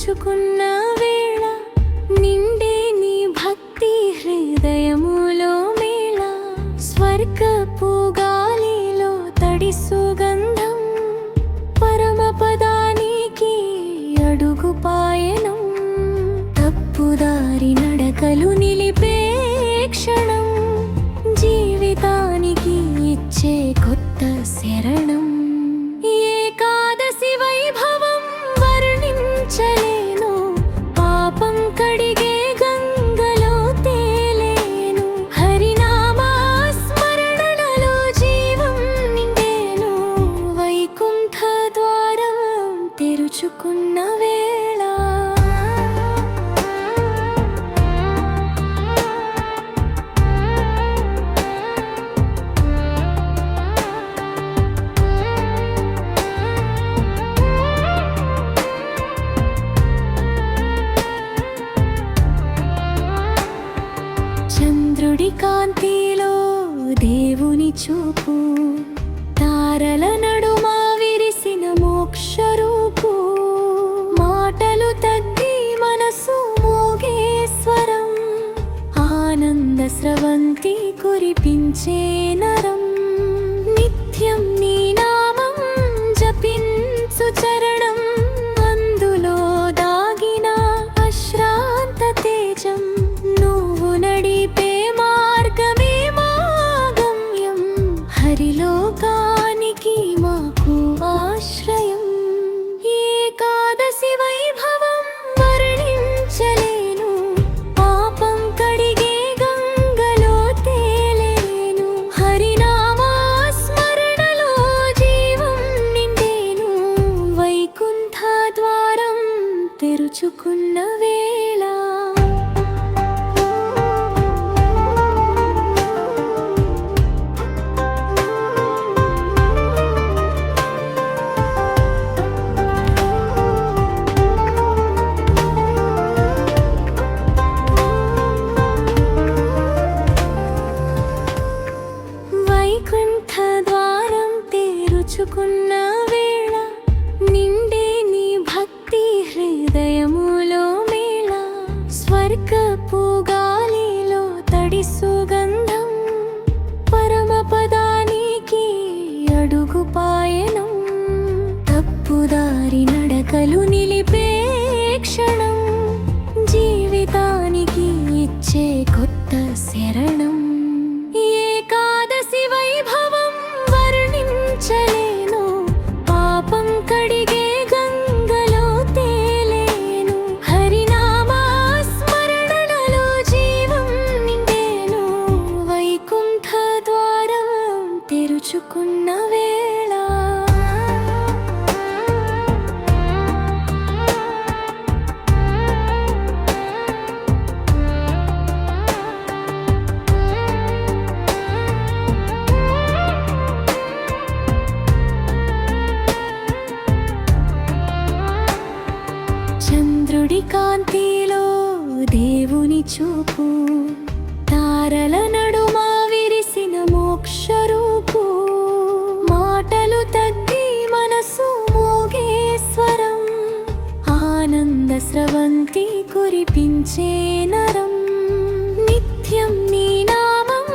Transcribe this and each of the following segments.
తెరుచుకున్న వేళ నిండే నీ భక్తి హృదయములో మేళ స్వర్గపు గాలిలో తడి సుగంధం పరమపదానికి అడుగు పాయనం తప్పుదారి నడకలు నిలిపే క్షణం జీవితానికి ఇచ్చే కొత్త శరణం ఏకాదశి వైభవం వర్ణించలేను పాపం కడిగే గంగలో తేలేను హరినామా స్మరణలో జీవం నిండేను వైకుంఠ ద్వారం తెరుచుకున్న వేళ చంద్రుడి కాంతిలో దేవుని చూపు తారల నడుమ విరిసిన మోక్షరూపు మాటలు తగ్గి మనసు మోగే స్వరం ఆనంద స్రవంతి కురిపించే నరం నిత్యం నీ నామం జపించు చరణం అందులో దాగిన అశ్రాంత తేజం నువ్వు నడిపే మార్గమే మా గమ్యం హరిలోకానికి మాకు ఆశ్రయం ఏకాదశి వైభవం వర్ణించలేను పాపం కడిగే గంగలో తేలేను హరినామా స్మరణలో జీవం నిండేను వైకుంఠ ద్వారం తెరుచుకున్న వేళ వైకుంఠ ద్వారం తెరుచుకున్న వేళ నిండే నీ భక్తి హృదయములో మేళ స్వర్గపు గాలిలో తడి సుగంధం పరమపదానికి అడుగు పాయనం తప్పుదారి నడకలు నిలిపే క్షణం జీవితానికి ఇచ్చే కొత్త శరణం ఏకాదశి వైభవం వర్ణించలేను పాపం కడిగే గంగలో తేలేను హరినామా స్మరణలో జీవం నిండేను వైకుంఠ ద్వారం తెరుచుకున్న వేళ చంద్రుడి కాంతిలో దేవుని చూపు తారల నడుమ విరిసిన మోక్షరూపు మాటలు తగ్గి మనసు మోగే స్వరం ఆనంద స్రవంతి కురిపించే నరం నిత్యం నీ నామం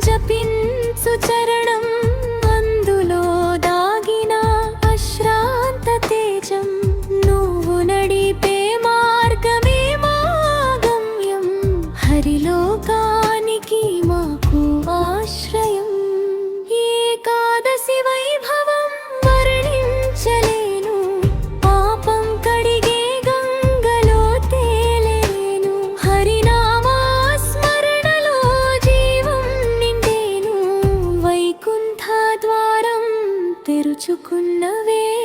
జపించు చరణం అందులో దాగిన అశ్రాంత తేజం నువ్వు నడిపే మార్గమే మా గమ్యం హరిలోకానికి మాకు ఆశ్రయం ఏకాదశి వైభవం వర్ణించలేను పాపం కడిగే గంగలో తేలేను హరినామా స్మరణలో జీవం నిండేను వైకుంఠ ద్వారం తెరుచుకున్న వేళ